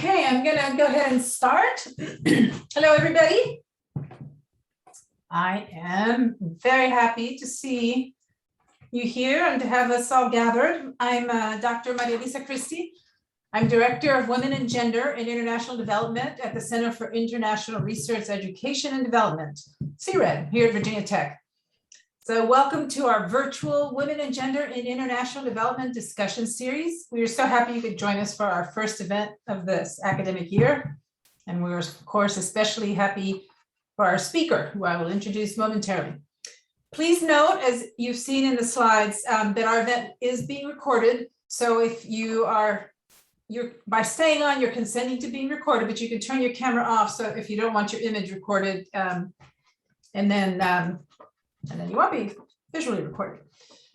Okay, I'm gonna go ahead and start. Hello, everybody. I am very happy to see you here and to have us all gathered. I'm Dr. Elisa. I'm Director of Women and Gender in International Development at the Center for International Research, Education and Development, CRED, here at Virginia Tech. So welcome to our virtual Women and Gender in International Development discussion series. We are so happy you could join us for our first event of this academic year. And we're, of course, especially happy for our speaker, who I will introduce momentarily. Please note, as you've seen in the slides, that our event is being recorded. So if by staying on, you're consenting to being recorded, but you can turn your camera off. So if you don't want your image recorded, and then you won't be visually recorded.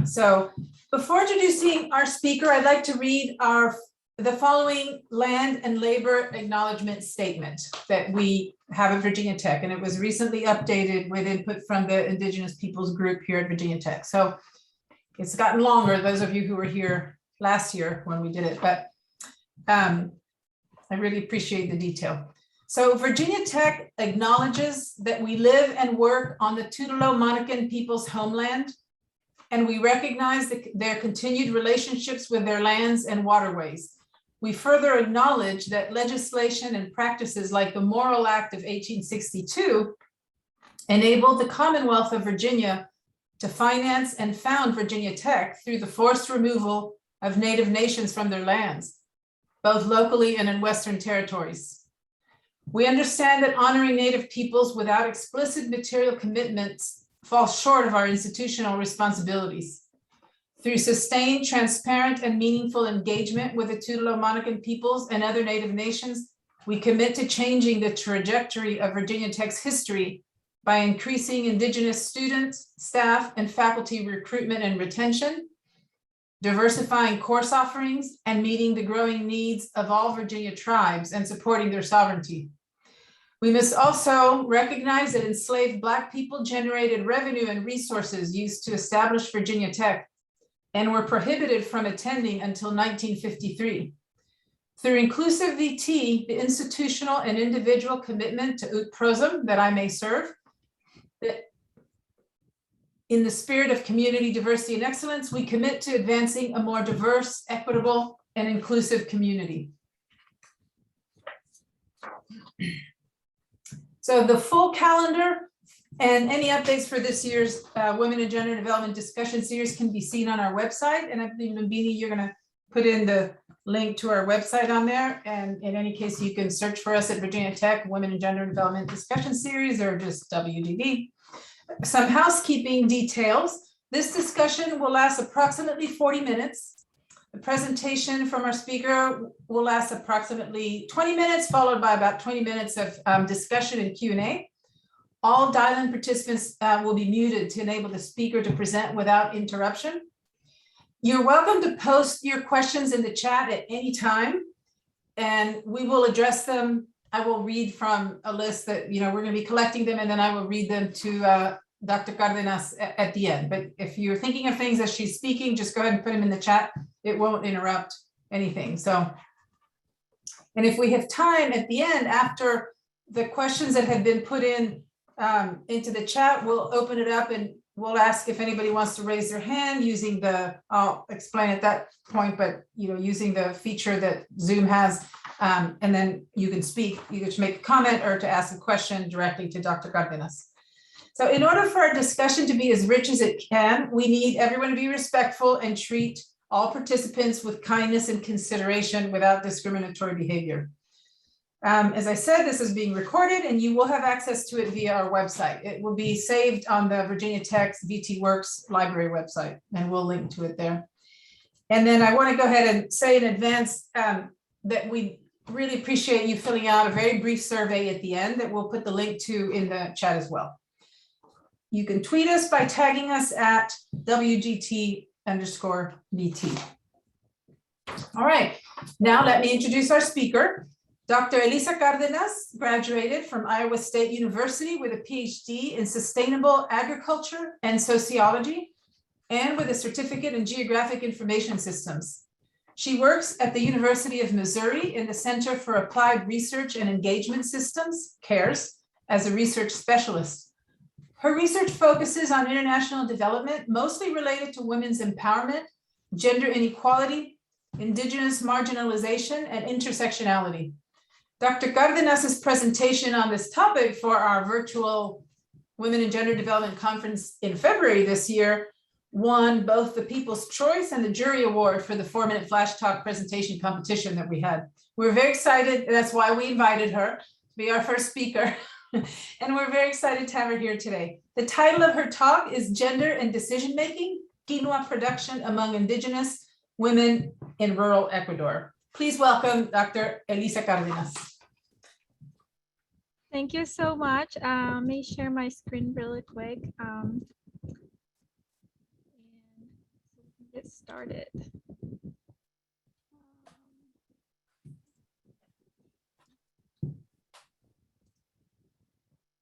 So before introducing our speaker, I'd like to read the following land and labor acknowledgement statement that we have at Virginia Tech, and it was recently updated with input from the Indigenous Peoples group here at Virginia Tech. So it's gotten longer, those of you who were here last year when we did it, but I really appreciate the detail. So Virginia Tech acknowledges that we live and work on the Tutelo-Monacan people's homeland, and we recognize their continued relationships with their lands and waterways. We further acknowledge that legislation and practices like the Morrill Act of 1862 enabled the Commonwealth of Virginia to finance and found Virginia Tech through the forced removal of Native nations from their lands, both locally and in Western territories. We understand that honoring Native peoples without explicit material commitments falls short of our institutional responsibilities. Through sustained, transparent, and meaningful engagement with the Tutelo-Monacan peoples and other Native nations, we commit to changing the trajectory of Virginia Tech's history by increasing Indigenous students, staff, and faculty recruitment and retention, diversifying course offerings, and meeting the growing needs of all Virginia tribes and supporting their sovereignty. We must also recognize that enslaved Black people generated revenue and resources used to establish Virginia Tech and were prohibited from attending until 1953. Through inclusive VT, the institutional and individual commitment to Ut Prosum that I may serve, that in the spirit of community diversity and excellence, we commit to advancing a more diverse, equitable, and inclusive community. So the full calendar and any updates for this year's Women and Gender Development discussion series can be seen on our website. And I believe, Mbini, you're going to put in the link to our website on there. And in any case, you can search for us at Virginia Tech Women and Gender Development discussion series, or just WGD. Some housekeeping details. This discussion will last approximately 40 minutes. The presentation from our speaker will last approximately 20 minutes, followed by about 20 minutes of discussion and Q&A. All dial-in participants will be muted to enable the speaker to present without interruption. You're welcome to post your questions in the chat at any time, and we will address them. I will read from a list that, we're going to be collecting them, and then I will read them to Dr. Cárdenas at the end. But if you're thinking of things as she's speaking, just go ahead and put them in the chat. It won't interrupt anything. So, and if we have time at the end, after the questions that have been put in into the chat, we'll open it up and we'll ask if anybody wants to raise their hand using I'll explain at that point, but using the feature that Zoom has, and then you can speak either to make a comment or to ask a question directly to Dr. Cárdenas. So in order for our discussion to be as rich as it can, we need everyone to be respectful and treat all participants with kindness and consideration without discriminatory behavior. As I said, this is being recorded and you will have access to it via our website. It will be saved on the Virginia Tech's VT Works library website, and we'll link to it there. And then I want to go ahead and say in advance that we really appreciate you filling out a very brief survey at the end that we'll put the link to in the chat as well. You can tweet us by tagging us at WGT_VT. All right, now let me introduce our speaker. Dr. Elisa Cárdenas graduated from Iowa State University with a PhD in Sustainable Agriculture and Sociology, and with a certificate in Geographic Information Systems. She works at the University of Missouri in the Center for Applied Research and Engagement Systems, CARES, as a research specialist. Her research focuses on international development, mostly related to women's empowerment, gender inequality, indigenous marginalization, and intersectionality. Dr. Cárdenas' presentation on this topic for our virtual Women in Gender Development Conference in February this year won both the People's Choice and the Jury Award for the 4-minute flash talk presentation competition that we had. We were very excited. That's why we invited her to be our first speaker. And we're very excited to have her here today. The title of her talk is Gender and Decision-Making, Quinoa Production Among Indigenous Women in Rural Ecuador. Please welcome Dr. Elisa Cárdenas. Thank you so much. Let me share my screen really quick. And get started.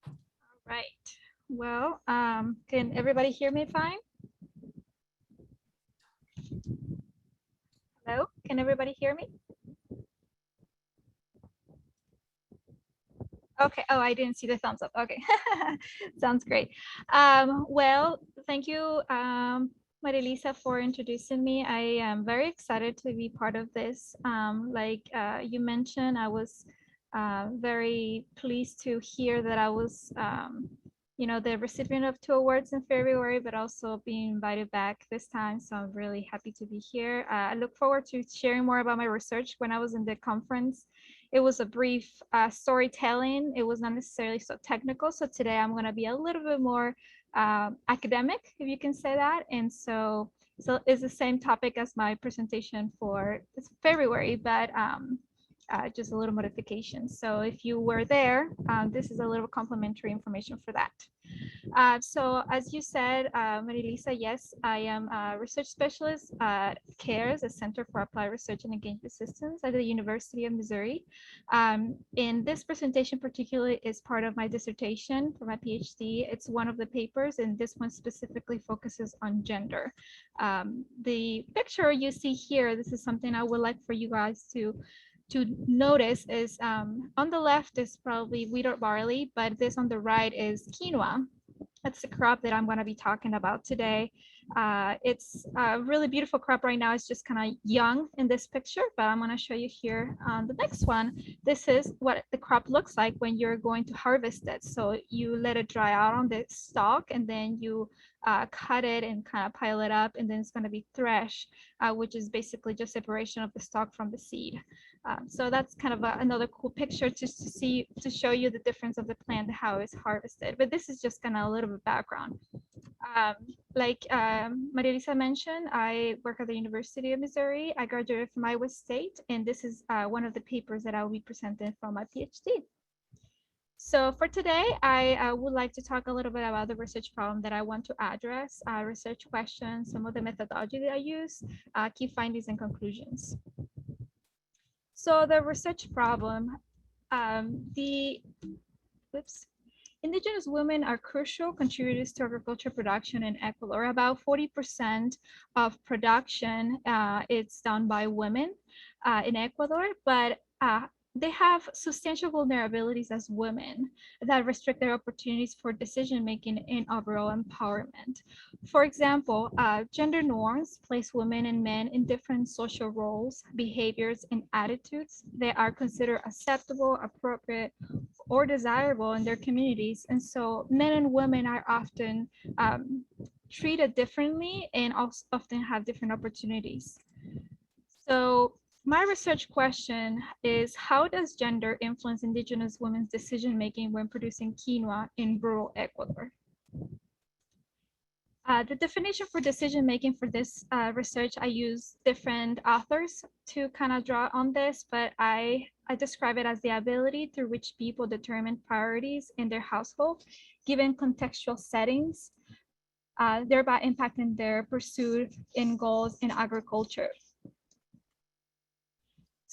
All right. Well, can everybody hear me fine? Hello, can everybody hear me? Okay. Oh, I didn't see the thumbs up. Okay. Sounds great. Well, thank you, Maria Elisa, for introducing me. I am very excited to be part of this. Like you mentioned, I was very pleased to hear that I was, you know, the recipient of 2 awards in February, but also being invited back this time. So I'm really happy to be here. I look forward to sharing more about my research. When I was in the conference, it was a brief storytelling. It was not necessarily so technical. So today I'm going to be a little bit more academic, if you can say that. And so it's the same topic as my presentation for February, but just a little modification. So if you were there, this is a little complimentary information for that. So as you said, Maria Elisa, yes, I am a research specialist at CARES, the Center for Applied Research and Engagement Systems at the University of Missouri. And this presentation particularly is part of my dissertation for my PhD. It's one of the papers, and this one specifically focuses on gender. The picture you see here, this is something I would like for you guys to notice is on the left is probably wheat or barley, but this on the right is quinoa. That's the crop that I'm going to be talking about today. It's a really beautiful crop right now. It's just kind of young in this picture, but I'm going to show you here on the next one. This is what the crop looks like when you're going to harvest it. So you let it dry out on the stalk, and then you cut it and kind of pile it up, and then it's going to be threshed, which is basically just separation of the stalk from the seed. So that's kind of another cool picture just to show you the difference of the plant, how it's harvested. But this is just kind of a little bit background. Like Maria Elisa mentioned, I work at the University of Missouri. I graduated from Iowa State, and this is one of the papers that I will be presenting from my PhD. So for today, I would like to talk a little bit about the research problem that I want to address, research questions, some of the methodology that I use, key findings and conclusions. So the research problem, Indigenous women are crucial contributors to agriculture production in Ecuador. About 40% of production is done by women in Ecuador, but they have substantial vulnerabilities as women that restrict their opportunities for decision-making and overall empowerment. For example, gender norms place women and men in different social roles, behaviors, and attitudes that are considered acceptable, appropriate, or desirable in their communities. And so men and women are often treated differently and also often have different opportunities. So my research question is, how does gender influence Indigenous women's decision-making when producing quinoa in rural Ecuador? The definition for decision-making for this research, I use different authors to kind of draw on this, but I describe it as the ability through which people determine priorities in their household, given contextual settings, thereby impacting their pursuit and goals in agriculture.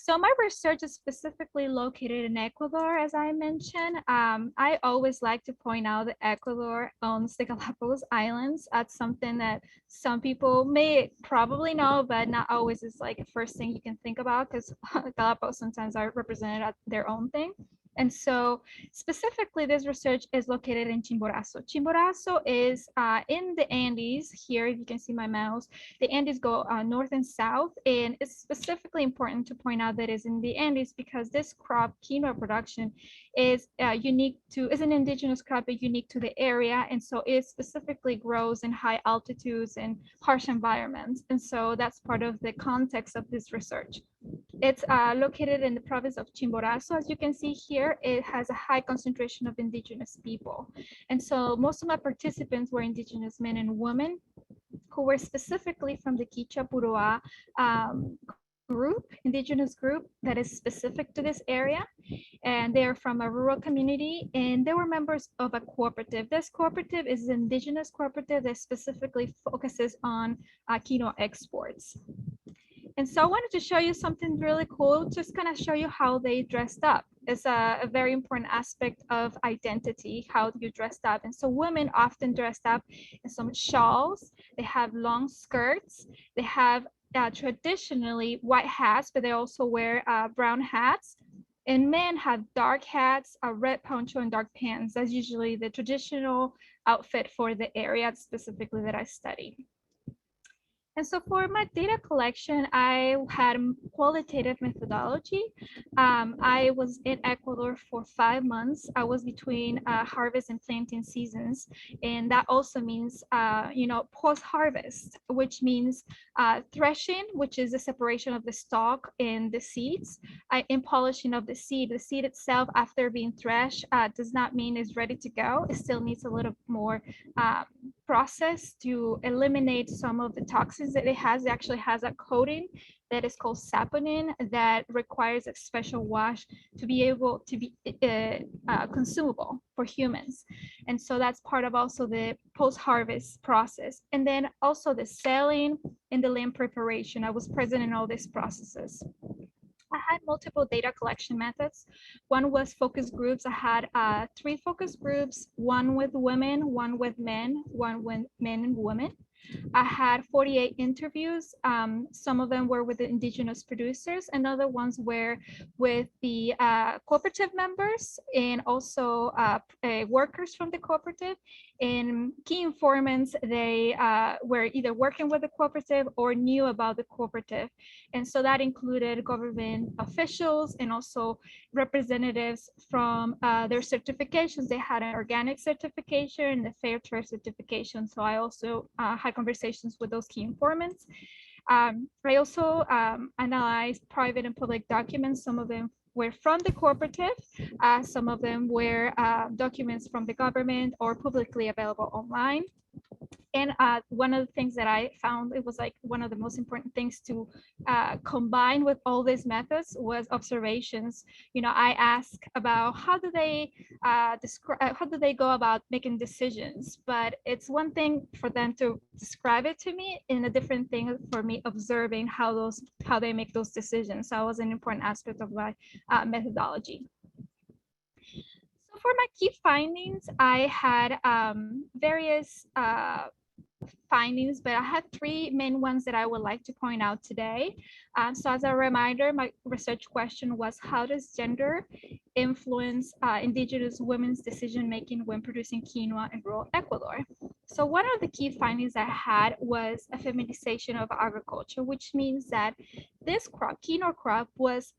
So my research is specifically located in Ecuador, as I mentioned. I always like to point out that Ecuador owns the Galapagos Islands. That's something that some people may probably know, but not always is like the first thing you can think about, because Galapagos sometimes are represented as their own thing. And so specifically, this research is located in Chimborazo. Chimborazo is in the Andes. Here, if you can see my mouse, the Andes go north and south. And it's specifically important to point out that it's in the Andes because this crop, quinoa production, is is an indigenous crop, but unique to the area. And so it specifically grows in high altitudes and harsh environments. And so that's part of the context of this research. It's located in the province of Chimborazo. As you can see here, it has a high concentration of indigenous people. And so most of my participants were indigenous men and women who were specifically from the Quichua group, indigenous group that is specific to this area. And they're from a rural community, and they were members of a cooperative. This cooperative is an indigenous cooperative that specifically focuses on quinoa exports. And so I wanted to show you something really cool, just kind of show you how they dressed up. It's a very important aspect of identity, how you dressed up. And so women often dressed up in some shawls, they have long skirts, they have traditionally white hats, but they also wear brown hats. And men have dark hats, a red poncho, and dark pants. That's usually the traditional outfit for the area specifically that I study. And so for my data collection, I had qualitative methodology. I was in Ecuador for 5 months. I was between harvest and planting seasons. And that also means, post-harvest, which means threshing, which is the separation of the stalk and the seeds, and polishing of the seed. The seed itself, after being threshed, does not mean it's ready to go. It still needs a little more process to eliminate some of the toxins that it has. It actually has a coating that is called saponin that requires a special wash to be able to be consumable for humans. And so that's part of also the post-harvest process. And then also the selling and the land preparation. I was present in all these processes. I had multiple data collection methods. One was focus groups. I had 3 focus groups, one with women, one with men, one with men and women. I had 48 interviews. Some of them were with the indigenous producers, and other ones were with the cooperative members and also workers from the cooperative. And key informants, they were either working with the cooperative or knew about the cooperative. And so that included government officials and also representatives from their certifications. They had an organic certification and the fair trade certification. So I also had conversations with those key informants. I also analyzed private and public documents. Some of them were from the cooperative. Some of them were documents from the government or publicly available online. And one of the things that I found, it was like one of the most important things to combine with all these methods was observations. I ask about how do they how do they go about making decisions, but it's one thing for them to describe it to me, and a different thing for me observing how they make those decisions. So it was an important aspect of my methodology. So for my key findings, I had various findings, but I had 3 main ones that I would like to point out today. So as a reminder, my research question was, how does gender influence indigenous women's decision-making when producing quinoa in rural Ecuador? So one of the key findings I had was a feminization of agriculture, which means that this crop, quinoa crop, was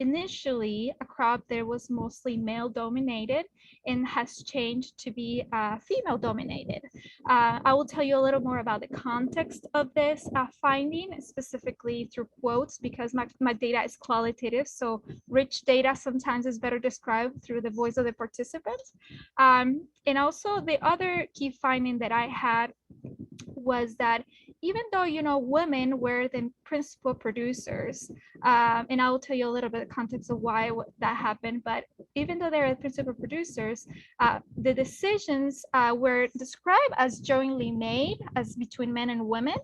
initially a crop that was mostly male dominated and has changed to be female dominated. I will tell you a little more about the context of this finding, specifically through quotes, because my data is qualitative. So rich data sometimes is better described through the voice of the participants. And also the other key finding that I had was that even though, women were the principal producers, and I will tell you a little bit of context of why that happened, but even though they're the principal producers, the decisions were described as jointly made as between men and women,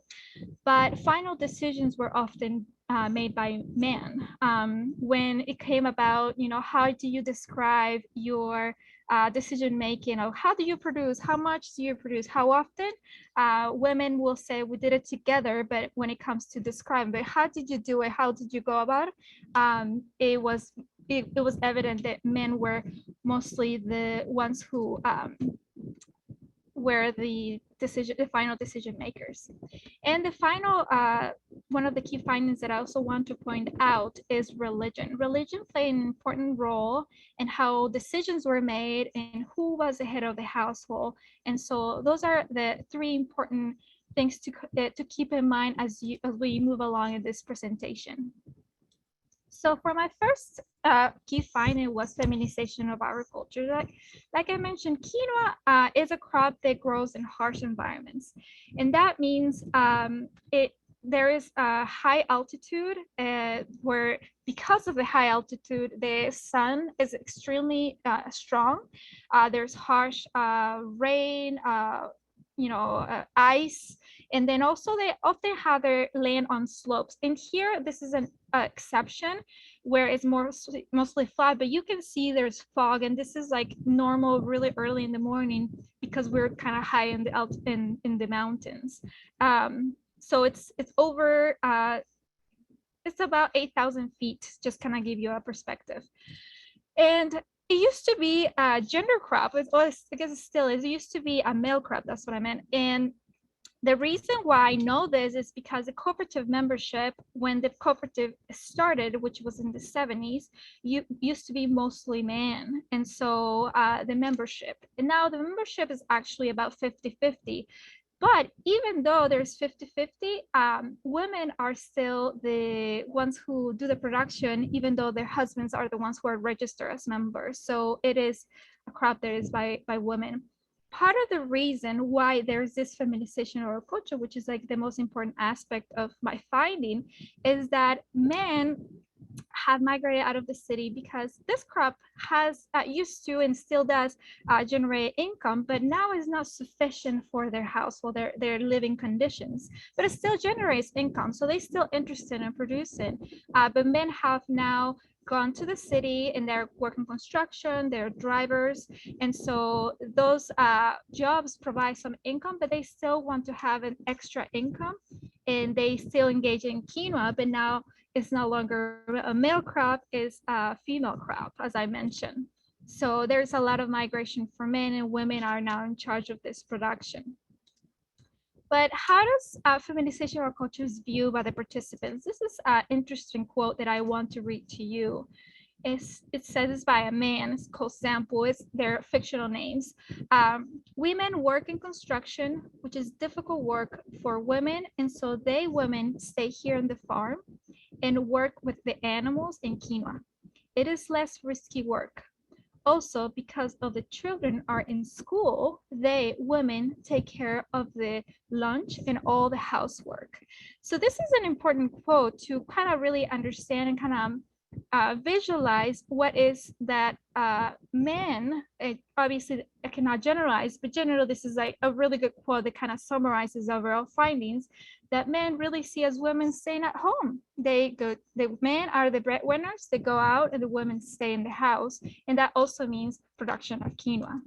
but final decisions were often made by men. When it came about, how do you describe your decision making, or how do you produce, how much do you produce, how often? Women will say we did it together, but when it comes to describing, but how did you do it, how did you go about it? It was evident that men were mostly the ones who were the final decision makers. And the final, one of the key findings that I also want to point out is religion. Religion played an important role in how decisions were made and who was the head of the household. And so those are the three important things to keep in mind as we move along in this presentation. So for my first key finding was feminization of agriculture. Like I mentioned, quinoa is a crop that grows in harsh environments. And that means there is a high altitude where, because of the high altitude, the sun is extremely strong. There's harsh rain, ice, and then also they often have their land on slopes. And here, this is an exception where it's mostly flat, but you can see there's fog, and this is like normal really early in the morning because we're kind of high in the mountains. So it's over, it's about 8,000 feet, just kind of give you a perspective. And it used to be a gender crop. I guess it still is. It used to be a male crop. That's what I meant. And the reason why I know this is because the cooperative membership, when the cooperative started, which was in the 70s, used to be mostly men. And so the membership, and now the membership is actually about 50-50. But even though there's 50-50, women are still the ones who do the production, even though their husbands are the ones who are registered as members. So it is a crop that is by women. Part of the reason why there's this feminization of agriculture, which is like the most important aspect of my finding, is that men have migrated out of the city because this crop has used to and still does generate income, but now is not sufficient for their household, their living conditions, but it still generates income. So they're still interested in producing, but men have now gone to the city and they're working construction, they're drivers. And so those jobs provide some income, but they still want to have an extra income, and they still engage in quinoa, but now it's no longer a male crop, it's a female crop, as I mentioned. So there's a lot of migration for men, and women are now in charge of this production. But how does feminization of agriculture is viewed by the participants? This is an interesting quote that I want to read to you. It says it's by a man, it's called Sample, it's their fictional names. Women work in construction, which is difficult work for women, and so women stay here on the farm and work with the animals in quinoa. It is less risky work. Also, because of the children are in school, women take care of the lunch and all the housework. So this is an important quote to kind of really understand and kind of visualize what is that men, obviously I cannot generalize, but generally this is like a really good quote that kind of summarizes overall findings, that men really see as women staying at home. The men are the breadwinners, they go out, and the women stay in the house. And that also means production of quinoa.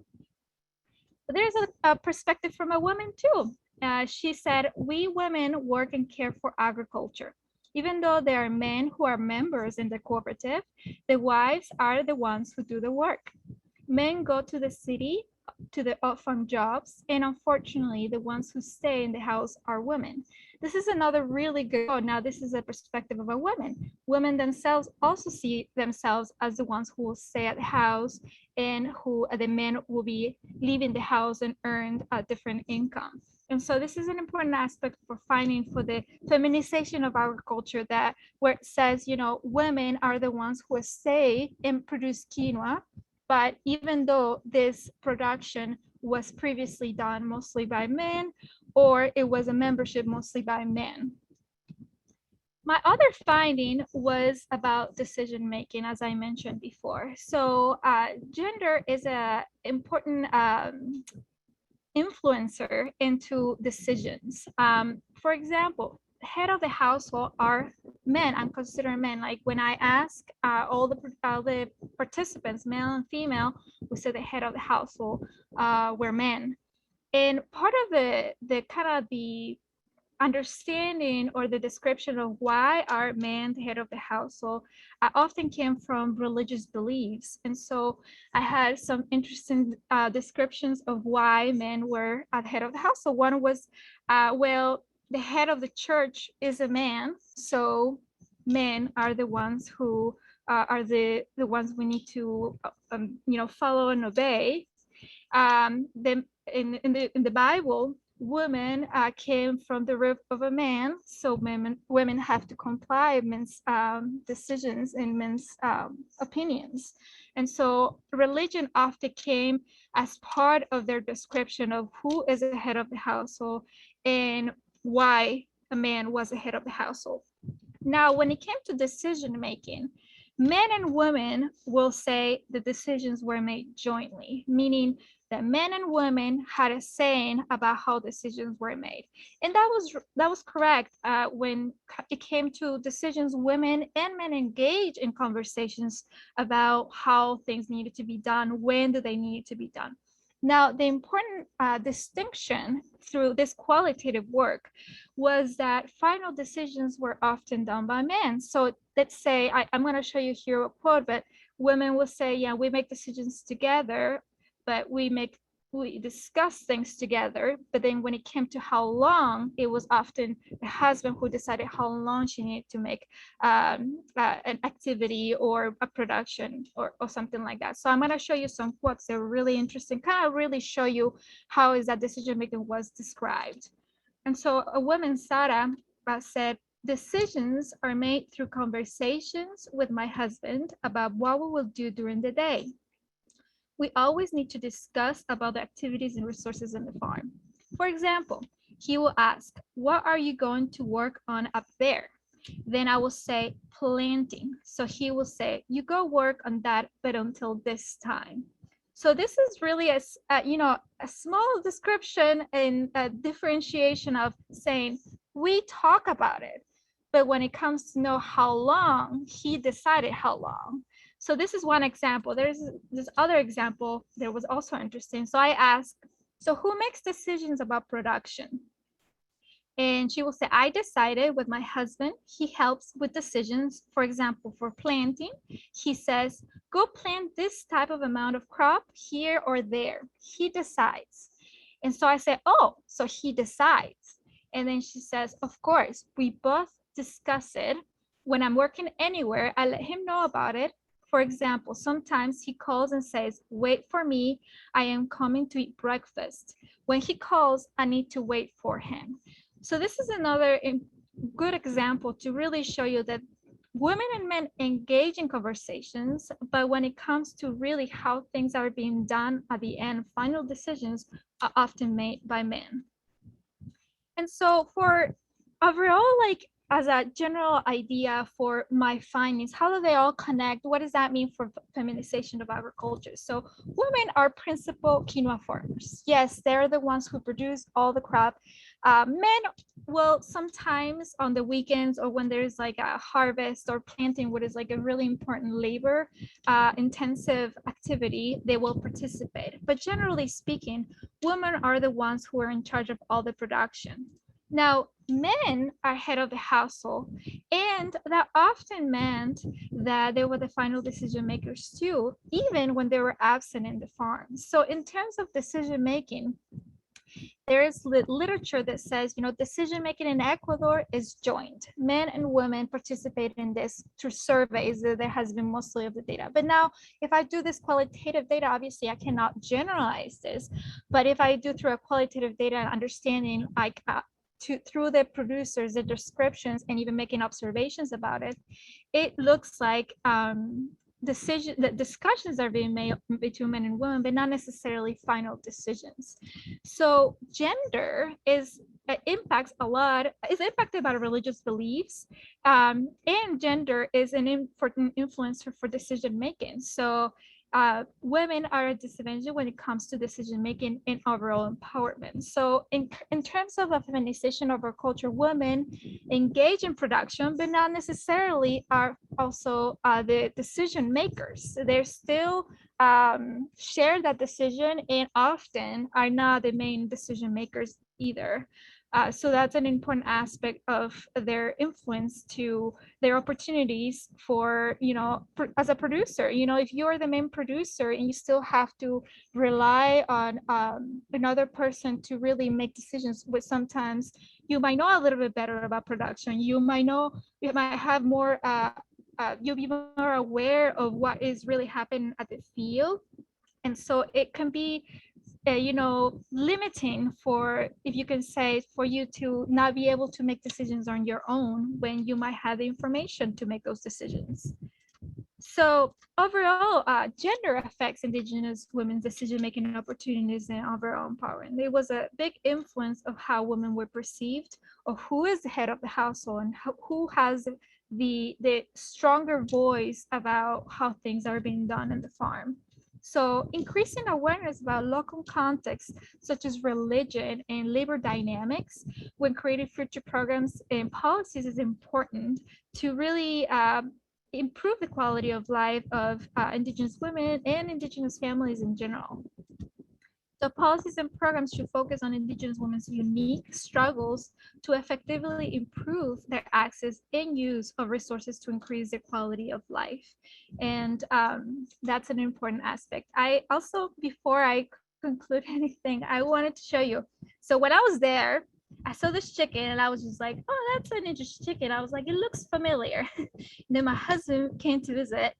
But there's a perspective from a woman too. She said, we women work and care for agriculture. Even though there are men who are members in the cooperative, the wives are the ones who do the work. Men go to the city to the off-farm jobs, and unfortunately, the ones who stay in the house are women. This is another really good, now this is a perspective of a woman. Women themselves also see themselves as the ones who will stay at the house, and who the men will be leaving the house and earn a different income. And so this is an important aspect for finding for the feminization of agriculture, that where it says, women are the ones who stay and produce quinoa. But even though this production was previously done mostly by men, or it was a membership mostly by men. My other finding was about decision making, as I mentioned before. So gender is an important influencer into decisions. For example, head of the household are men. I'm considering men. Like when I ask all the participants, male and female, we said the head of the household were men. And part of the kind of the understanding or the description of why are men the head of the household often came from religious beliefs. And so I had some interesting descriptions of why men were at the head of the house. So one was, well, the head of the church is a man, so men are the ones who are the ones we need to follow and obey. In the Bible, women came from the rib of a man, so women have to comply men's decisions and men's opinions. And so religion often came as part of their description of who is the head of the household and why a man was the head of the household. Now, when it came to decision making, men and women will say the decisions were made jointly, meaning that men and women had a saying about how decisions were made. And that was correct. When it came to decisions, women and men engage in conversations about how things needed to be done, when do they need to be done. Now, the important distinction through this qualitative work was that final decisions were often done by men. So let's say, I'm going to show you here a quote, but women will say, yeah, we make decisions together, but we discuss things together. But then when it came to how long, it was often the husband who decided how long she needed to make an activity or a production or something like that. So I'm going to show you some quotes that are really interesting, kind of really show you how is that decision making was described. And so a woman, Sarah, said, decisions are made through conversations with my husband about what we will do during the day. We always need to discuss about the activities and resources in the farm. For example, he will ask, what are you going to work on up there? Then I will say, planting. So he will say, you go work on that, but until this time. So this is really a small description and a differerentiation of saying, we talk about it, but when it comes to know how long, he decided how long. So this is one example. There's this other example that was also interesting. So I asked, so who makes decisions about production? And she will say, I decided with my husband. He helps with decisions. For example, for planting, he says, go plant this type of amount of crop here or there. He decides. And so I say, oh, so he decides. And then she says, of course, we both discuss it. When I'm working anywhere, I let him know about it. For example, sometimes he calls and says, wait for me, I am coming to eat breakfast. When he calls, I need to wait for him. So this is another good example to really show you that women and men engage in conversations, but when it comes to really how things are being done at the end, final decisions are often made by men. And so for overall, like as a general idea for my findings, how do they all connect? What does that mean for feminization of agriculture? So women are principal quinoa farmers. Yes, they're the ones who produce all the crop. Men will sometimes on the weekends or when there's like a harvest or planting, what is like a really important labor intensive activity, they will participate. But generally speaking, women are the ones who are in charge of all the production. Now, men are head of the household, and that often meant that they were the final decision makers too, even when they were absent in the farm. So in terms of decision making, there is literature that says, decision making in Ecuador is joint. Men and women participate in this through surveys. There has been mostly of the data. But now, if I do this qualitative data, obviously I cannot generalize this. But if I do through a qualitative data and understanding, like through the producers, the descriptions, and even making observations about it, it looks like discussions are being made between men and women, but not necessarily final decisions. So gender is impacted by religious beliefs, and gender is an important influencer for decision making. So women are at disadvantage when it comes to decision making and overall empowerment. So in terms of a feminization of our culture, women engage in production, but not necessarily are also the decision makers. They're still share that decision and often are not the main decision makers either. So that's an important aspect of their influence to their opportunities for, as a producer. If you're the main producer and you still have to rely on another person to really make decisions, which sometimes you might know a little bit better about production. You might have more, you'll be more aware of what is really happening at the field. And so it can be limiting for, if you can say, for you to not be able to make decisions on your own when you might have the information to make those decisions. So overall, gender affects Indigenous women's decision-making opportunities and overall empowerment. There was a big influence of how women were perceived, of who is the head of the household and who has the stronger voice about how things are being done in the farm. So increasing awareness about local contexts, such as religion and labor dynamics, when creating future programs and policies is important to really improve the quality of life of Indigenous women and Indigenous families in general. So policies and programs should focus on Indigenous women's unique struggles to effectively improve their access and use of resources to increase their quality of life. And that's an important aspect. I also, before I conclude anything, I wanted to show you. So when I was there, I saw this chicken and I was just like, oh, that's an interesting chicken. I was like, it looks familiar. And then my husband came to visit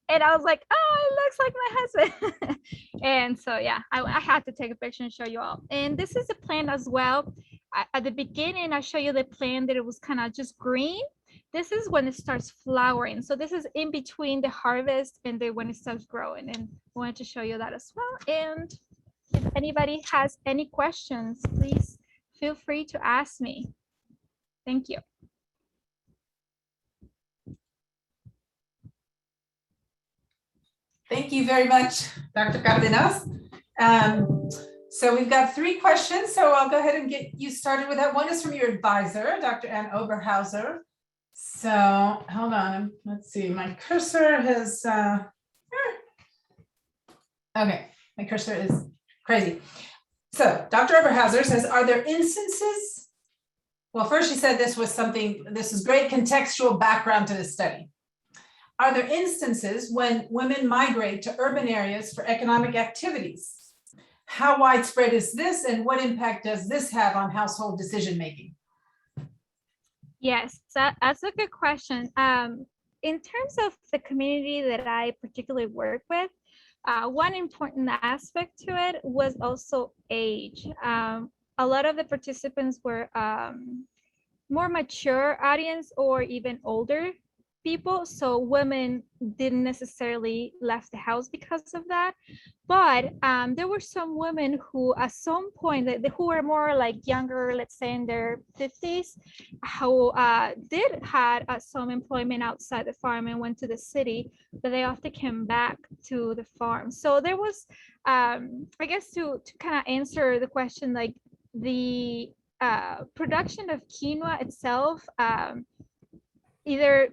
and I was like, oh, it looks like my husband. And so, yeah, I had to take a picture and show you all. And this is a plant as well. At the beginning, I show you the plant that it was kind of just green. This is when it starts flowering. So this is in between the harvest and then when it starts growing. And I wanted to show you that as well. And if anybody has any questions, please feel free to ask me. Thank you. Thank you very much, Dr. Cárdenas. So we've got 3 questions, so I'll go ahead and get you started with that. One is from your advisor, Dr. Ann Oberhauser. So hold on, let's see, my cursor has, okay, my cursor is crazy. So Dr. Oberhauser says, are there instances? Well, first she said this is great contextual background to this study. Are there instances when women migrate to urban areas for economic activities? How widespread is this and what impact does this have on household decision-making? Yes, that's a good question. In terms of the community that I particularly work with, one important aspect to it was also age. A lot of the participants were more mature audience or even older people, so women didn't necessarily left the house because of that. But there were some women who at some point, who were more like younger, let's say in their 50s, who did had some employment outside the farm and went to the city, but they often came back to the farm. So there was, I guess to kind of answer the question, like the production of quinoa itself either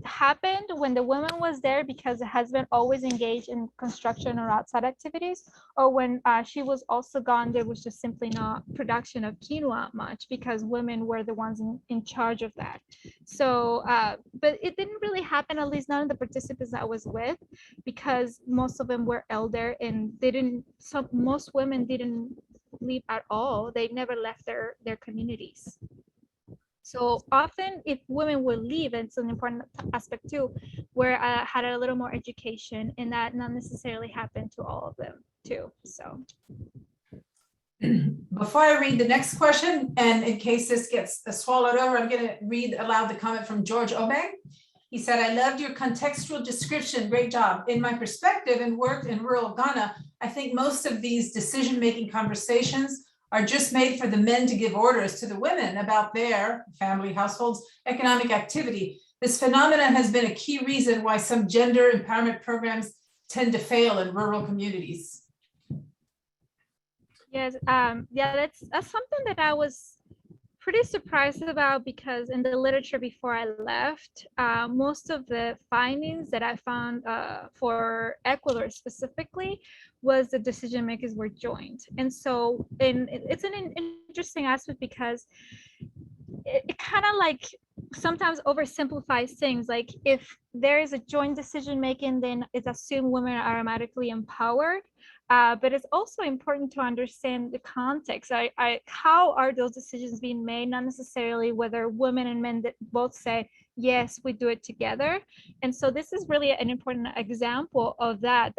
happened when the woman was there because the husband always engaged in construction or outside activities, or when she was also gone, there was just simply not production of quinoa much because women were the ones in charge of that. So but it didn't really happen, at least none of the participants I was with, because most of them were elder and most women didn't leave at all. They never left their communities. So often if women will leave, and it's an important aspect too, where I had a little more education, and that not necessarily happened to all of them too, so. Before I read the next question, and in case this gets swallowed over, I'm going to read aloud the comment from George Obeng. He said, I loved your contextual description, great job. In my perspective and work in rural Ghana, I think most of these decision-making conversations are just made for the men to give orders to the women about their family, households, economic activity. This phenomenon has been a key reason why some gender empowerment programs tend to fail in rural communities? Yes, yeah, that's something that I was pretty surprised about, because in the literature before I left, most of the findings that I found for Ecuador specifically was the decision makers were joint. And so it's an interesting aspect, because it kind of like sometimes oversimplifies things. Like if there is a joint decision making, then it's assumed women are automatically empowered. But it's also important to understand the context. How are those decisions being made? Not necessarily whether women and men that both say, yes, we do it together. And so this is really an important example of that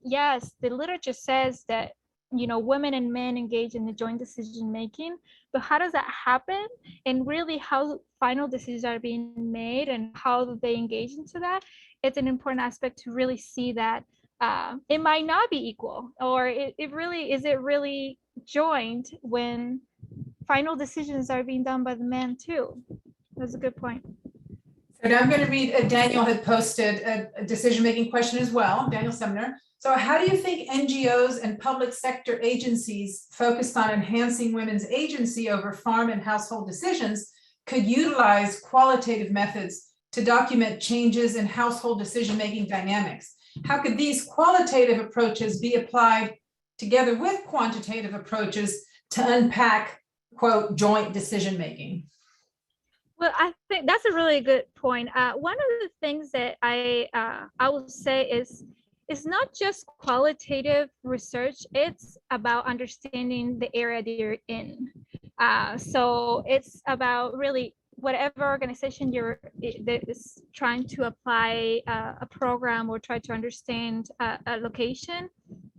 yes, the literature says that, women and men engage in the joint decision making, but how does that happen? And really how final decisions are being made and how they engage into that, it's an important aspect to really see that it might not be equal, or it really joint when final decisions are being done by the men too. That's a good point. So now I'm going to read, Daniel had posted a decision-making question as well, Daniel Sumner. So how do you think NGOs and public sector agencies focused on enhancing women's agency over farm and household decisions could utilize qualitative methods to document changes in household decision-making dynamics? How could these qualitative approaches be applied together with quantitative approaches to unpack, quote, joint decision-making? Well, I think that's a really good point. One of the things that I will say is it's not just qualitative research, it's about understanding the area that you're in. So it's about really whatever organization that is trying to apply a program or try to understand a location.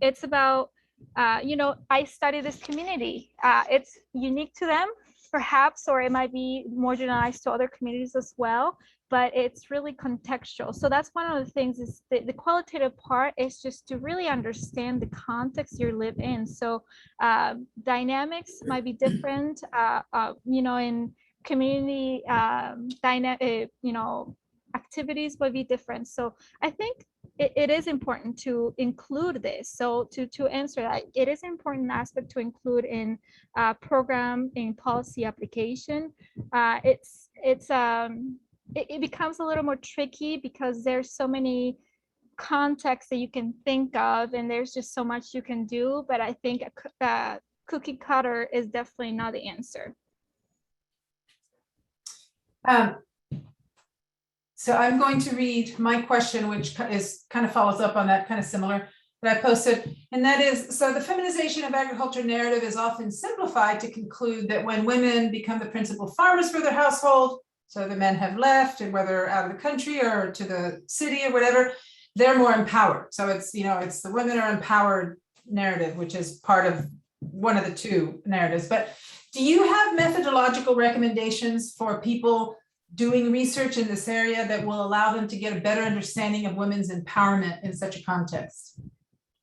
It's about, I study this community. It's unique to them, perhaps, or it might be more generalized to other communities as well, but it's really contextual. So that's one of the things, is the qualitative part is just to really understand the context you live in. So dynamics might be different, in community activities might be different. So I think it is important to include this. So to answer that, it is an important aspect to include in program, in policy application. It becomes a little more tricky because there's so many contexts that you can think of, and there's just so much you can do. But I think cookie cutter is definitely not the answer. So I'm going to read my question, which is kind of follows up on that, kind of similar, that I posted. And that is, so the feminization of agriculture narrative is often simplified to conclude that when women become the principal farmers for their household, so the men have left, and whether out of the country or to the city or whatever, they're more empowered. So it's, it's the women are empowered narrative, which is part of one of the two narratives. But do you have methodological recommendations for people doing research in this area that will allow them to get a better understanding of women's empowerment in such a context?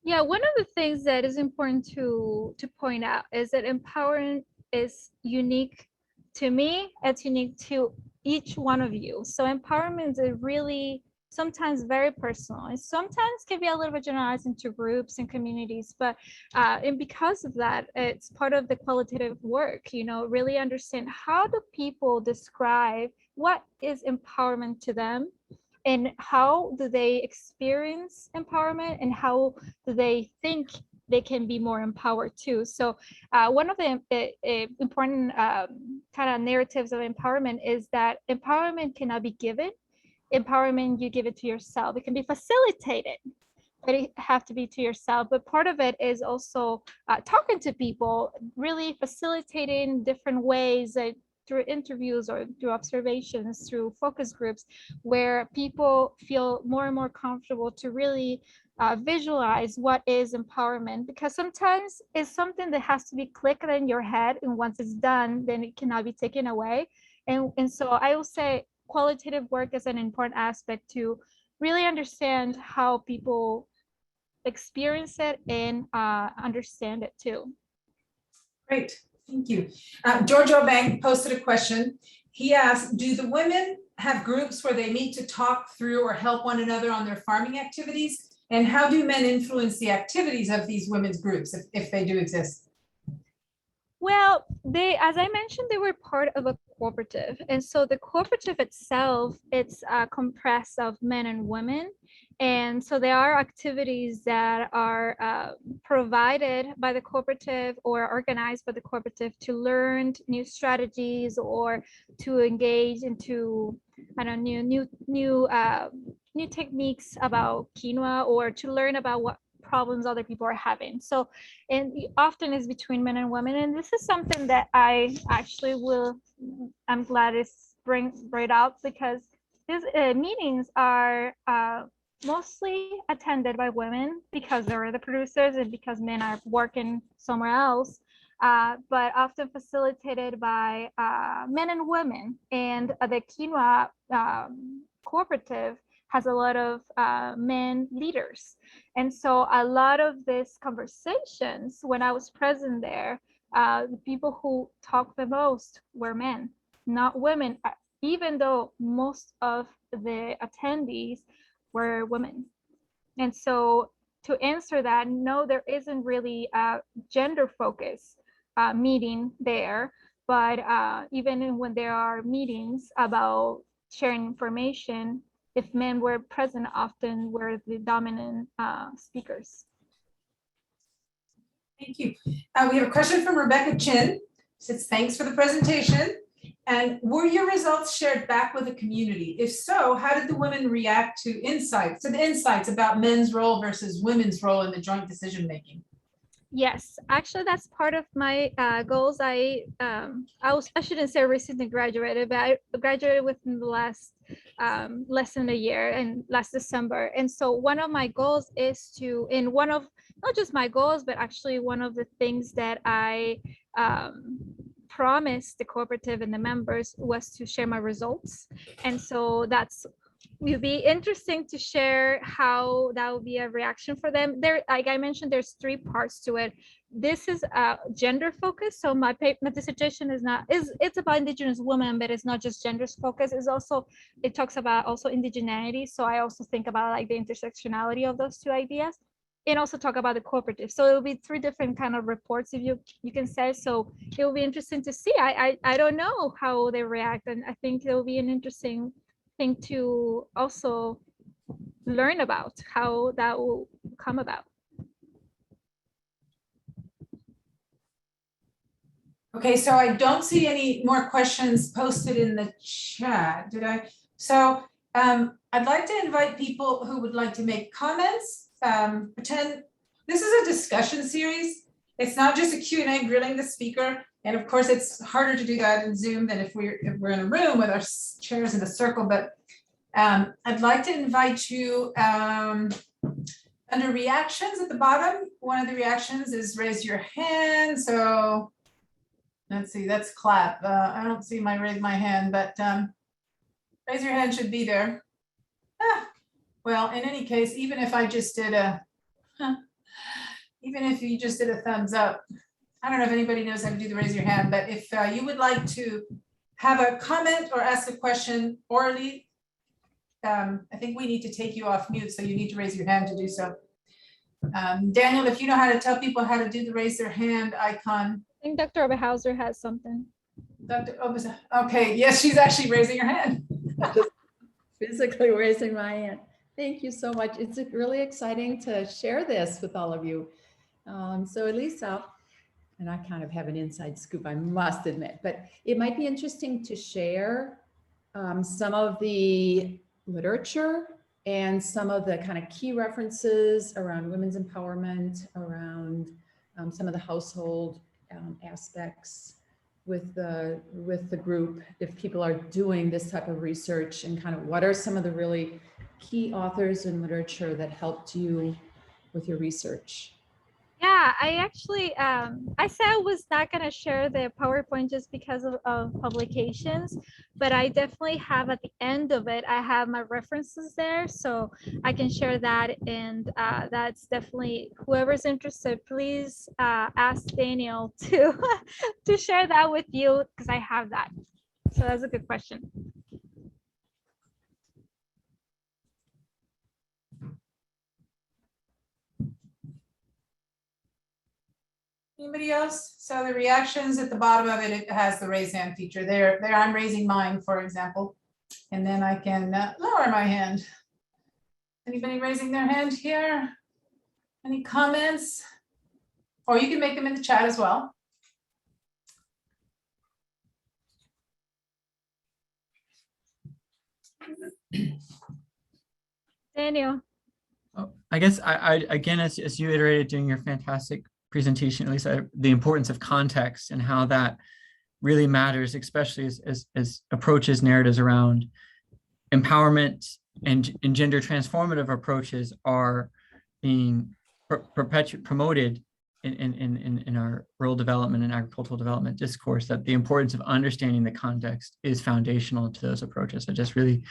Yeah, one of the things that is important to point out is that empowerment is unique to me. It's unique to each one of you. So empowerment is really sometimes very personal, and sometimes can be a little bit generalized into groups and communities, but and because of that, it's part of the qualitative work, really understand how do people describe what is empowerment to them, and how do they experience empowerment, and how do they think they can be more empowered too. So one of the important kind of narratives of empowerment is that empowerment cannot be given. Empowerment, you give it to yourself. It can be facilitated, but it have to be to yourself. But part of it is also talking to people, really facilitating different ways, through interviews or through observations, through focus groups, where people feel more and more comfortable to really visualize what is empowerment, because sometimes it's something that has to be clicked in your head, and once it's done, then it cannot be taken away. And so I will say qualitative work is an important aspect to really understand how people experience it and understand it too. Great, thank you. Giorgio Bank posted a question. He asked, do the women have groups where they meet to talk through or help one another on their farming activities? And how do men influence the activities of these women's groups, if they do exist? Well, as I mentioned, they were part of a cooperative. And so the cooperative itself, it's compressed of men and women. And so there are activities that are provided by the cooperative or organized by the cooperative to learn new strategies or to engage into, I don't know, new techniques about quinoa, or to learn about what problems other people are having. So, and often is between men and women. And this is something that I actually I'm glad it's brought out, because these meetings are mostly attended by women because they're the producers and because men are working somewhere else, but often facilitated by men and women. And the quinoa cooperative has a lot of men leaders. And so a lot of these conversations, when I was present there, the people who talked the most were men, not women, even though most of the attendees were women. And so to answer that, no, there isn't really a gender focus meeting there, but even when there are meetings about sharing information, if men were present, often were the dominant speakers. Thank you. We have a question from Rebecca Chin. Says, thanks for the presentation. And were your results shared back with the community? If so, how did the women react to the insights about men's role versus women's role in the joint decision making? Yes, actually, that's part of my goals. I shouldn't say recently graduated, but I graduated within the last less than a year, and last December. And so one of my goals is to, in one of, not just my goals, but actually one of the things that I promised the cooperative and the members was to share my results. And so that's will be interesting to share how that will be a reaction for them. There, like I mentioned, there's 3 parts to it. This is gender focused. So my dissertation it's about Indigenous women, but it's not just gender focused. It's also, it talks about also indigeneity. So I also think about like the intersectionality of those 2 ideas, and also talk about the cooperative. So it'll be 3 different kind of reports, if you can say. So it will be interesting to see. I don't know how they react, and I think it will be an interesting thing to also learn about how that will come about. Okay, so I don't see any more questions posted in the chat, did I? So I'd like to invite people who would like to make comments. Pretend this is a discussion series. It's not just a Q&A grilling the speaker. And of course, it's harder to do that in Zoom than if we're in a room with our chairs in a circle. But I'd like to invite you under reactions at the bottom. One of the reactions is raise your hand. So let's see, that's clap. I don't see my raise my hand, but raise your hand should be there. Well, in any case, even if I just did even if you just did a thumbs up, I don't know if anybody knows how to do the raise your hand, but if you would like to have a comment or ask a question orally, I think we need to take you off mute, so you need to raise your hand to do so. Daniel, if you know how to tell people how to do the raise their hand icon. I think Dr. Oberhauser has something. Dr. Oberhauser, okay, yes, she's actually raising her hand. Just physically raising my hand. Thank you so much. It's really exciting to share this with all of you. So Elisa, and I kind of have an inside scoop, I must admit, but it might be interesting to share some of the literature and some of the kind of key references around women's empowerment, around some of the household aspects with the group, if people are doing this type of research, and kind of what are some of the really key authors and literature that helped you with your research. Yeah, I actually, I said I was not going to share the PowerPoint just because of publications, but I definitely have at the end of it, I have my references there, so I can share that. And that's definitely, whoever's interested, please ask Daniel to, to share that with you, because I have that. So that's a good question. Anybody else? So the reactions at the bottom of it, it has the raise hand feature. There, I'm raising mine, for example. And then I can lower my hand. Anybody raising their hand here? Any comments? Or you can make them in the chat as well. Daniel. Oh, I guess I again, as you iterated during your fantastic presentation, at least the importance of context and how that really matters, especially as approaches narratives around empowerment and gender transformative approaches are being promoted in our rural development and agricultural development discourse, that the importance of understanding the context is foundational to those approaches. I just really,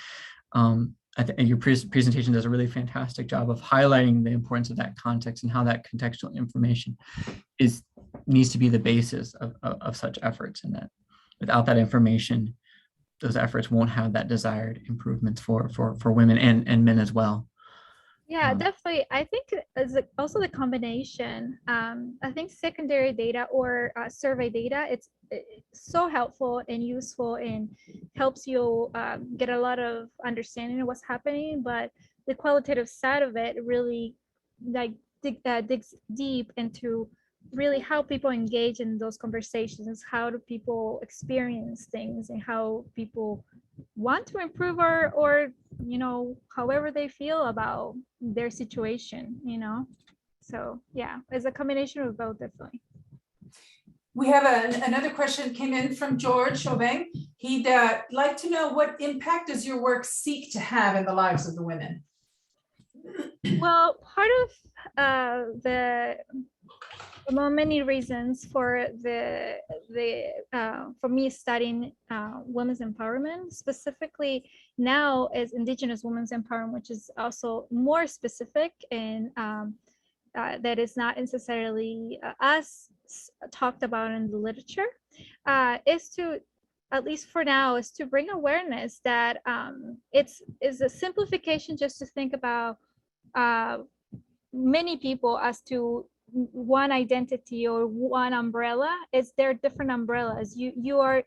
I think your presentation does a really fantastic job of highlighting the importance of that context and how that contextual information needs to be the basis of such efforts, and that without that information, those efforts won't have that desired improvements for women and men as well. Yeah, definitely. I think also the combination. I think secondary data or survey data, it's so helpful and useful and helps you get a lot of understanding of what's happening. But the qualitative side of it really like digs deep into really how people engage in those conversations, how do people experience things, and how people want to improve or you know, however they feel about their situation, you know. So yeah, it's a combination of both, definitely. We have another question came in from George Chauvin. He'd like to know, what impact does your work seek to have in the lives of the women? Well, part of among many reasons for for me studying women's empowerment, specifically now as Indigenous women's empowerment, which is also more specific and that is not necessarily as talked about in the literature, is to, at least for now, is to bring awareness that it's a simplification just to think about many people as to one identity or one umbrella. Is there different umbrellas? You are,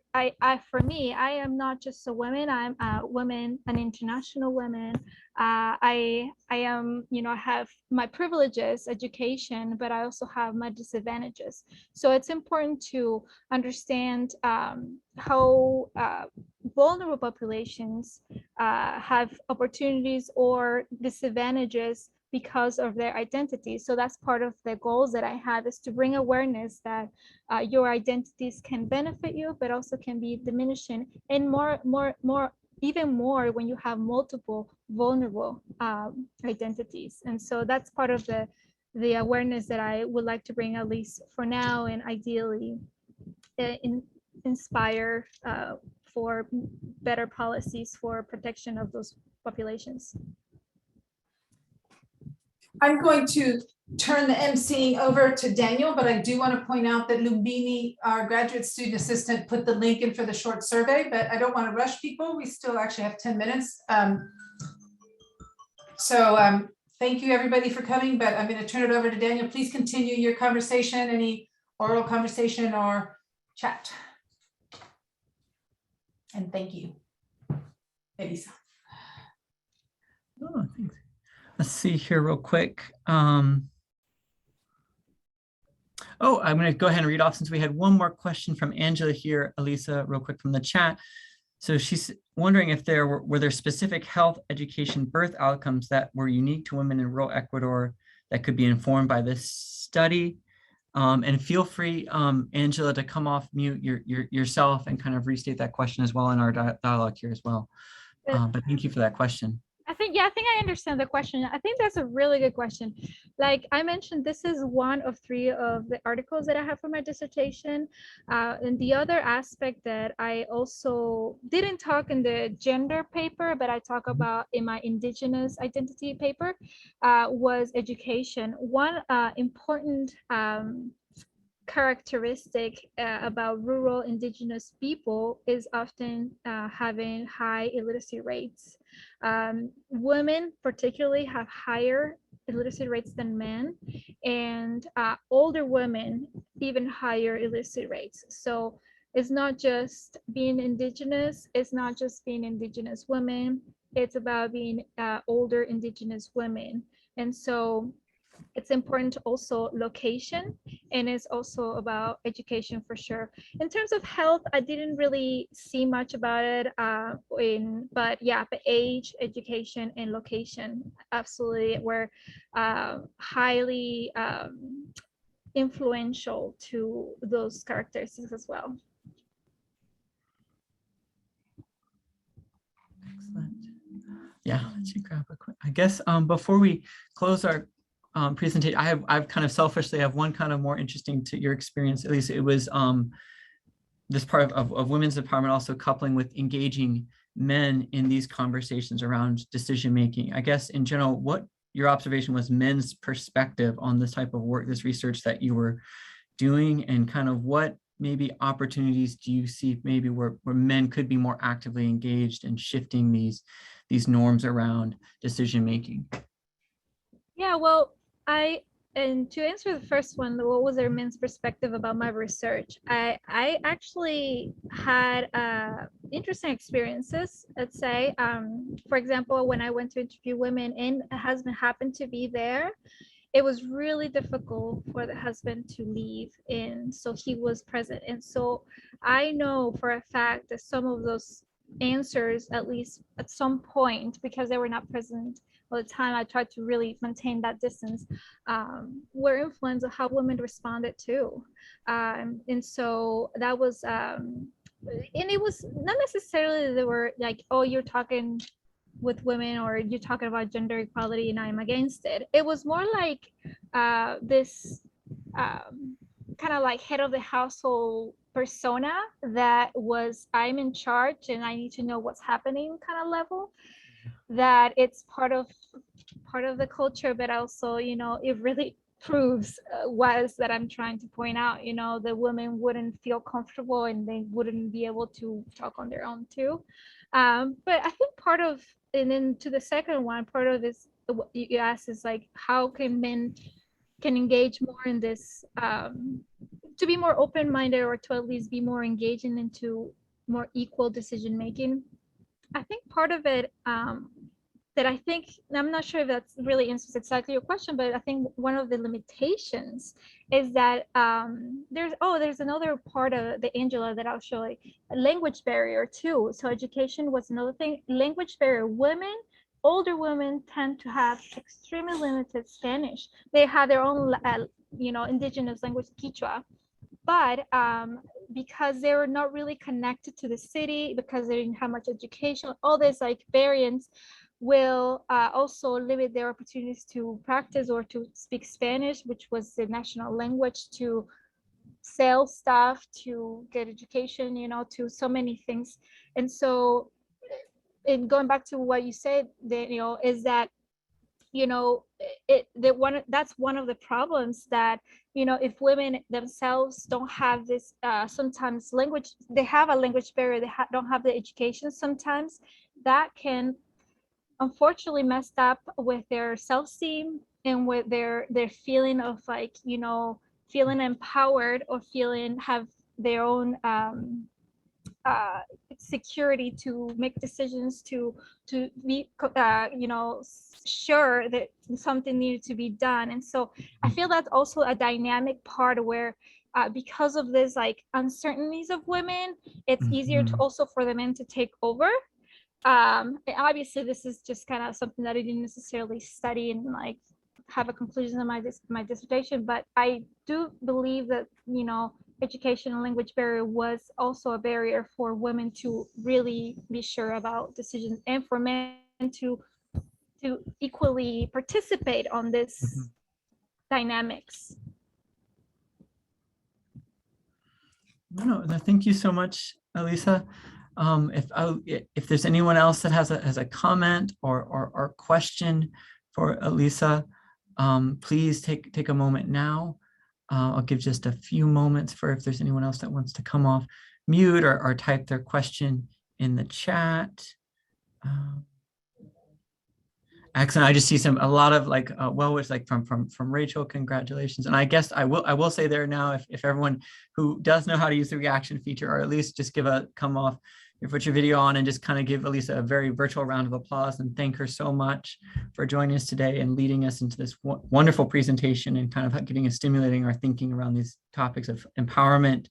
for me, I am not just a woman. I'm a woman, an international woman. I am, you know, I have my privileges, education, but I also have my disadvantages. So it's important to understand how vulnerable populations have opportunities or disadvantages because of their identity. So that's part of the goals that I have, is to bring awareness that your identities can benefit you, but also can be diminishing, and even more when you have multiple vulnerable identities. And so that's part of the awareness that I would like to bring, at least for now, and ideally inspire for better policies for protection of those populations. I'm going to turn the emceeing over to Daniel, but I do want to point out that Lumbini, our graduate student assistant, put the link in for the short survey, but I don't want to rush people. We still actually have 10 minutes. Thank you everybody for coming, but I'm going to turn it over to Daniel. Please continue your conversation, any oral conversation or chat. And thank you, Elisa. Oh, thanks. Let's see here real quick. Oh, I'm going to go ahead and read off, since we had one more question from Angela here, Elisa, real quick from the chat. So she's wondering if there were there specific health, education, birth outcomes that were unique to women in rural Ecuador that could be informed by this study. And feel free, Angela, to come off mute yourself and kind of restate that question as well in our dialogue here as well. But thank you for that question. I think I understand the question. I think that's a really good question. Like I mentioned, this is one of 3 of the articles that I have for my dissertation. And the other aspect that I also didn't talk in the gender paper, but I talk about in my Indigenous identity paper, was education. One important characteristic about rural Indigenous people is often having high illiteracy rates. Women particularly have higher illiteracy rates than men, and older women even higher illicit rates. So it's not just being Indigenous, it's not just being Indigenous women, it's about being older Indigenous women. And so it's important to also location, and it's also about education for sure. In terms of health, I didn't really see much about it but yeah, but age, education, and location absolutely were highly influential to those characteristics as well. Excellent. Yeah, let's grab a quick, I guess before we close our presentation, I've kind of selfishly have one kind of more interesting to your experience, at least it was this part of women's empowerment also coupling with engaging men in these conversations around decision making. I guess in general, what your observation was men's perspective on this type of work, this research that you were doing, and kind of what maybe opportunities do you see maybe where men could be more actively engaged in shifting these norms around decision making? Yeah, well, and to answer the first one, what was their men's perspective about my research? I actually had interesting experiences, let's say. For example, when I went to interview women and a husband happened to be there, it was really difficult for the husband to leave, and so he was present. And so I know for a fact that some of those answers, at least at some point, because they were not present all the time, I tried to really maintain that distance, were influenced on how women responded too. And so that was, and it was not necessarily they were like, oh, you're talking with women or you're talking about gender equality and I'm against it. It was more like this kind of like head of the household persona that was, I'm in charge and I need to know what's happening kind of level, that it's part of the culture, but also, you know, it really proves was that I'm trying to point out, you know, the women wouldn't feel comfortable and they wouldn't be able to talk on their own too. But I think part of, and then to the second one, part of this, what you asked is like, how can men can engage more in this, to be more open-minded or to at least be more engaging into more equal decision making. I think part of it that I think, I'm not sure if that's really answers exactly your question, but I think one of the limitations is that there's another part of the Angela that I'll show, like a language barrier too. So education was another thing. Language barrier. Older women tend to have extremely limited Spanish. They have their own, indigenous language, Quechua, but because they were not really connected to the city, because they didn't have much education, all this like variants will also limit their opportunities to practice or to speak Spanish, which was the national language, to sell stuff, to get education, to so many things. And so, and going back to what you said, is that that's one of the problems, that if women themselves don't have this sometimes language, they have a language barrier, they don't have the education, sometimes that can unfortunately messed up with their self-esteem and with their feeling of like, feeling empowered or have their own security to make decisions, to be sure that something needed to be done. And so I feel that's also a dynamic part where because of this like uncertainties of women, it's easier to also for the men to take over. And obviously this is just kind of something that I didn't necessarily study and like have a conclusion of my dissertation, but I do believe that education and language barrier was also a barrier for women to really be sure about decisions, and for men to equally participate on this dynamics. No, thank you so much, Elisa. If there's anyone else that has a comment or question for Elisa, please take a moment now. I'll give just a few moments for if there's anyone else that wants to come off mute or type their question in the chat. Excellent. I just see a lot of like well wishes, like from Rachel. Congratulations. And I guess I will say there now, if everyone who does know how to use the reaction feature, or at least just come off, you put your video on and just kind of give Elisa a very virtual round of applause and thank her so much for joining us today and leading us into this wonderful presentation and kind of getting us stimulating our thinking around these topics of empowerment,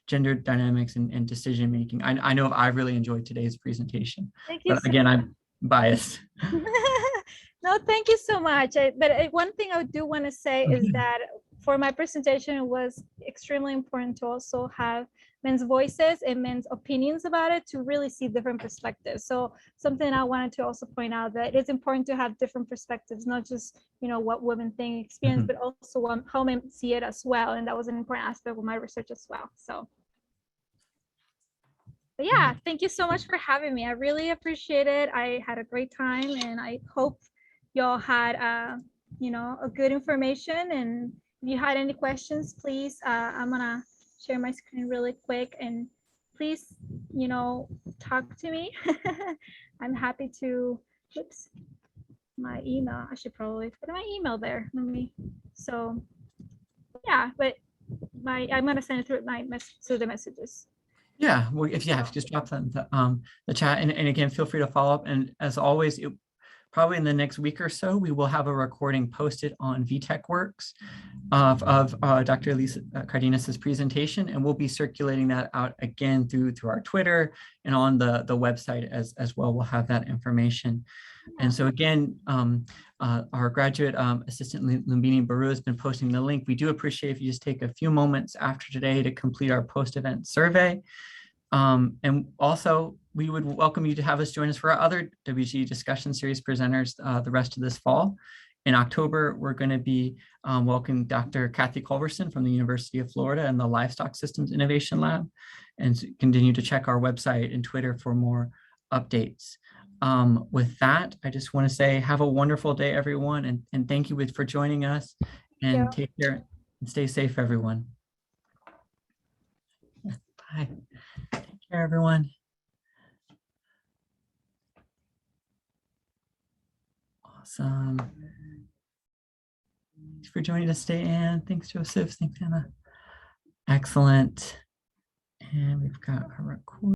gender dynamics, and decision making. I know I've really enjoyed today's presentation. Thank you. But again, I'm biased. No, thank you so much. One thing I do want to say is that for my presentation, it was extremely important to also have men's voices and men's opinions about it to really see different perspectives. So something I wanted to also point out, that it's important to have different perspectives, not just, you know, what women think, experience, but also how men see it as well. And that was an important aspect of my research as well. So. But yeah, thank you so much for having me. I really appreciate it. I had a great time, and I hope y'all had, you know, a good information. And if you had any questions, please, I'm gonna share my screen really quick, and please, you know, talk to me. I'm happy to, oops, my email. I should probably put my email there. So yeah, but I'm gonna send it through the messages. Yeah, well, if you just drop that in the chat, and again, feel free to follow up. And as always, probably in the next week or so, we will have a recording posted on VTech Works of Dr. Elisa Cárdenas's presentation, and we'll be circulating that out again through our Twitter and on the website as well. We'll have that information. And so again, our graduate assistant Lumbini Baru has been posting the link. We do appreciate if you just take a few moments after today to complete our post-event survey. And also, we would welcome you to have us join us for our other WG discussion series presenters the rest of this fall. In October, we're going to be welcoming Dr. Kathy Culverson from the University of Florida and the Livestock Systems Innovation Lab, and continue to check our website and Twitter for more updates. With that, I just want to say have a wonderful day, everyone, and thank you for joining us, and take care and stay safe, everyone. Bye. Take care, everyone. Awesome. Thanks for joining us today, Anne. Thanks, Joseph. Thanks, Anna. Excellent. And we've got a record.